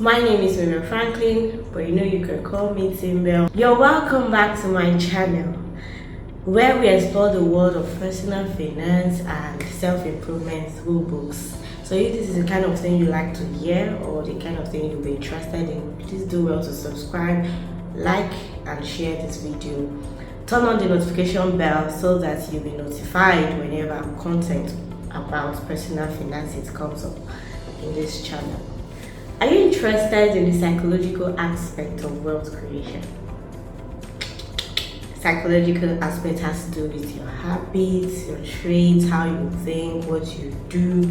My name is Miriam Franklin, but you can call me Timbel. You're welcome back to my channel, where we explore the world of personal finance and self-improvement through books. So if this is the kind of thing you like to hear or the kind of thing you'll be interested in, please do well to subscribe, like and share this video. Turn on the notification bell so that you'll be notified whenever content about personal finances comes up in this channel. Are you interested in the psychological aspect of wealth creation? Psychological aspect has to do with your habits, your traits, how you think, what you do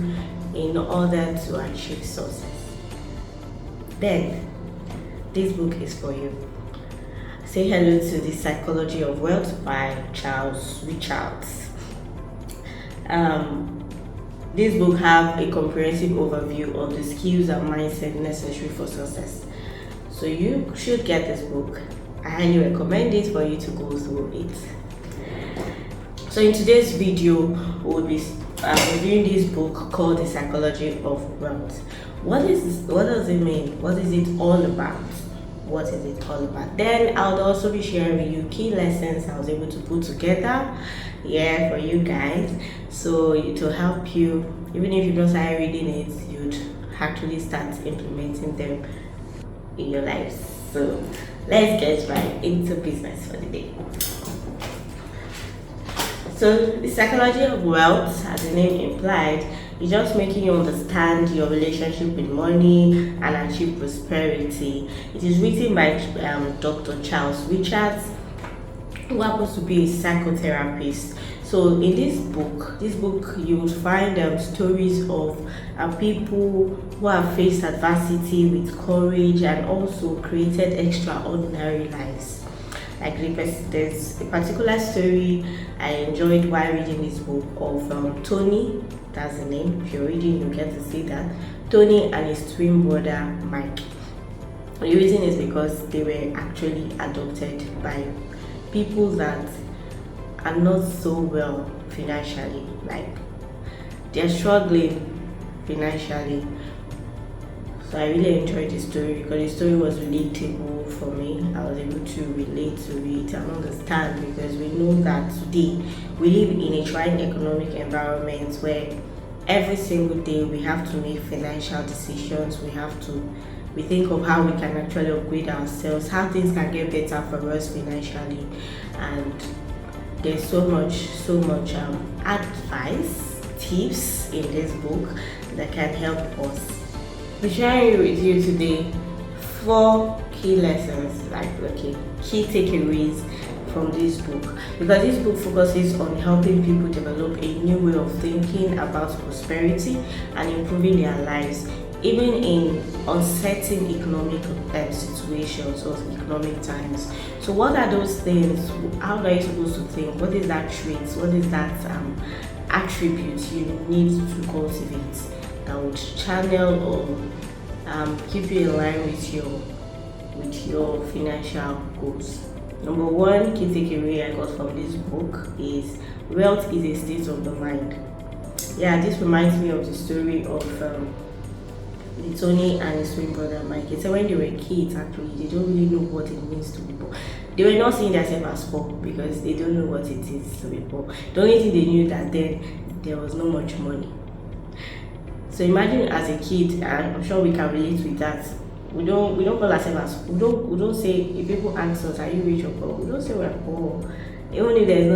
in order to achieve success. Then, this book is for you. Say hello to The Psychology of Wealth by Charles Richards. This book has a comprehensive overview of the skills and mindset necessary for success. So you should get this book. I highly recommend it for you to go through it. So in today's video, we'll be reviewing this book called The Psychology of Wealth. What does it mean? What is it all about? What is it all about? Then I'll also be sharing with you key lessons I was able to put together for you guys, so it will help you. Even if you don't start reading it, you'd actually start implementing them in your lives. So let's get right into business for the day. So the psychology of wealth, as the name implied, is just making you understand your relationship with money and achieve prosperity. It is written by Dr. Charles Richards, who happens to be a psychotherapist. So in this book you will find stories of people who have faced adversity with courage and also created extraordinary lives. Like there's a particular story I enjoyed while reading this book of Tony. That's the name. If you're reading, you get to see that Tony and his twin brother Mike. The reason is because they were actually adopted by people that are not so well financially. Like they're struggling financially. So I really enjoyed the story because the story was relatable for me. I was able to relate to it and understand, because we know that today we live in a trying economic environment where every single day we have to make financial decisions. We think of how we can actually upgrade ourselves, how things can get better for us financially, and there's so much advice, tips in this book that can help us. I'm sharing with you today 4 key lessons, key takeaways from this book, because this book focuses on helping people develop a new way of thinking about prosperity and improving their lives, even in uncertain economic situations or economic times. So what are those things? How are you supposed to think? What is that trait? What is that attribute you need to cultivate that would channel or keep you in line with your financial goals? Number 1 key takeaway I got from this book is wealth is a state of the mind. This reminds me of the story of Tony and his twin brother Mike. It's when they were kids, actually, they don't really know what it means to be poor. They were not seeing themselves as poor because they don't know what it is to be poor. The only thing they knew that then there was not much money. So imagine as a kid, and I'm sure we can relate with that. We don't call ourselves as we don't say, if people ask us, are you rich or poor? We don't say we're poor. Even if there's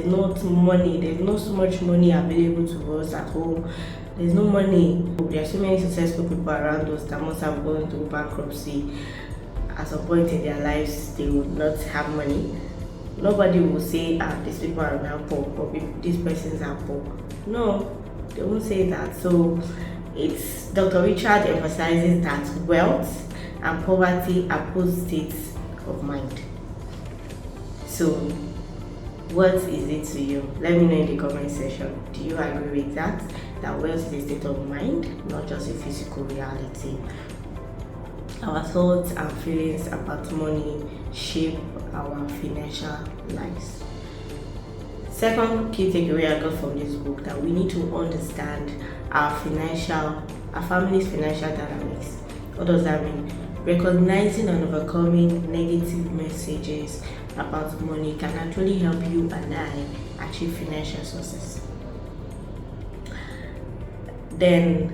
not so much money available to us at home. There's no money. There are so many successful people around us that must have gone through bankruptcy. At some point in their lives, they would not have money. Nobody will say, these people are now poor, or these persons are poor. No, they won't say that. So it's Dr. Richard emphasizes that wealth and poverty are both states of mind. So what is it to you? Let me know in the comment section. Do you agree with that? That wealth is a state of mind, not just a physical reality. Our thoughts and feelings about money shape our financial lives. Second key takeaway I got from this book, that we need to understand our family's financial dynamics. What does that mean? Recognizing and overcoming negative messages about money can actually help you and I achieve financial success. Then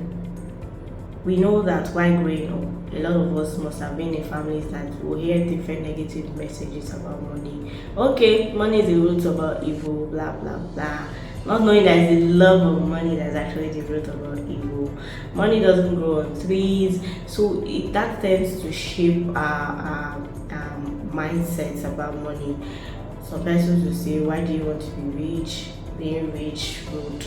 we know that while growing up, a lot of us must have been in families that will hear different negative messages about money. Okay, money is the root of all evil, blah blah blah. Not knowing that it's the love of money that's actually the root of all evil. Money doesn't grow on trees, so that tends to shape our mindsets about money. Some persons will say, "Why do you want to be rich? Being rich would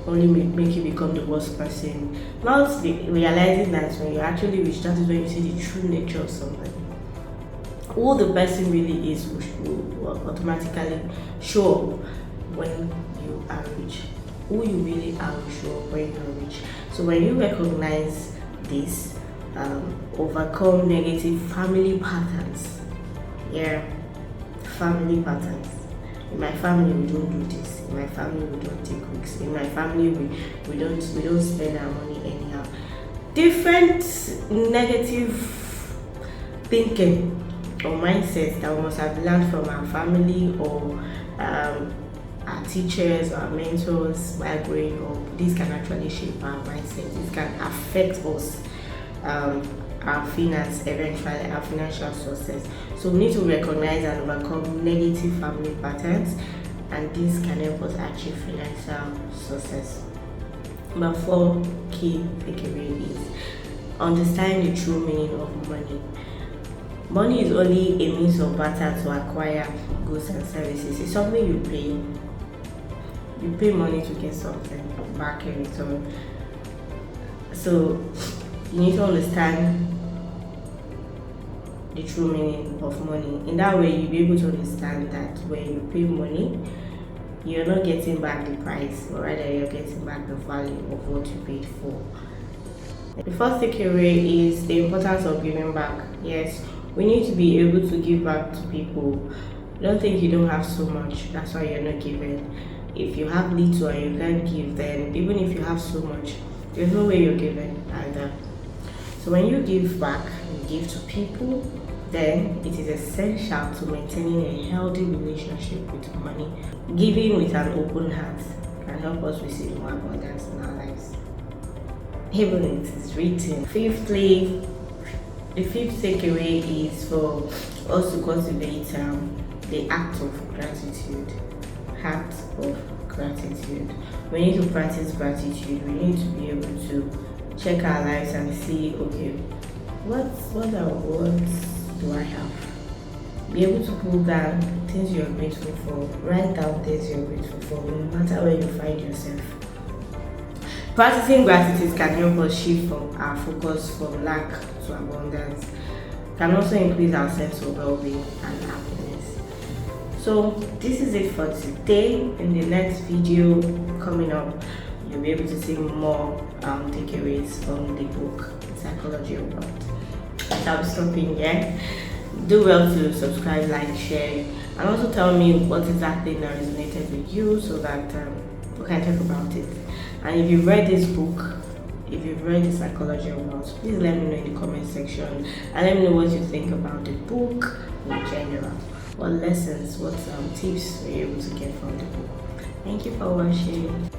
only make you become the worst person." Not realizing that when you're actually rich, that is when you see the true nature of somebody. Who the person really is will automatically show up when you are rich. Who you really are will show up when you're rich. So when you recognize this, overcome negative family patterns. Yeah, family patterns. In my family, we don't do this. In my family, we don't take risks. In my family, we don't spend our money anyhow. Different negative thinking or mindsets that we must have learned from our family or our teachers or our mentors while growing up. This can actually shape our mindset. This can affect us. Our finance, eventually our financial success. So we need to recognize and overcome negative family patterns, and this can help us achieve financial success. Number 4 key takeaway is understand the true meaning of money. Money is only a means of barter to acquire goods and services. It's something you pay. You pay money to get something back in return. So you need to understand the true meaning of money. In that way, you'll be able to understand that when you pay money, you're not getting back the price, but rather you're getting back the value of what you paid for. The first takeaway is the importance of giving back. Yes, we need to be able to give back to people. Don't think you don't have so much, that's why you're not giving. If you have little and you can't give, then even if you have so much, there's no way you're giving either. So when you give back, you give to people, then it is essential to maintaining a healthy relationship with money. Giving with an open heart can help us receive more abundance in our lives. Even it is written. Fifthly, the fifth takeaway is for us to cultivate the act of gratitude. Act of gratitude. We need to practice gratitude. We need to be able to check our lives and see, okay, what do I have? Be able to pull down things you're grateful for. Write down things you're grateful for, no matter where you find yourself. Practicing gratitude can help us shift from our focus from lack to abundance. Can also increase our sense of well-being and happiness. So this is it for today. In the next video coming up, you'll be able to see more takeaways from the book Psychology of Wealth. I'll be stopping here. Do well to subscribe, like, share, and also tell me what exactly resonated with you so that we can talk about it. And if you've read this book, if you've read the Psychology of Wealth, please let me know in the comment section and let me know what you think about the book in general. What lessons, what tips were you able to get from the book? Thank you for watching.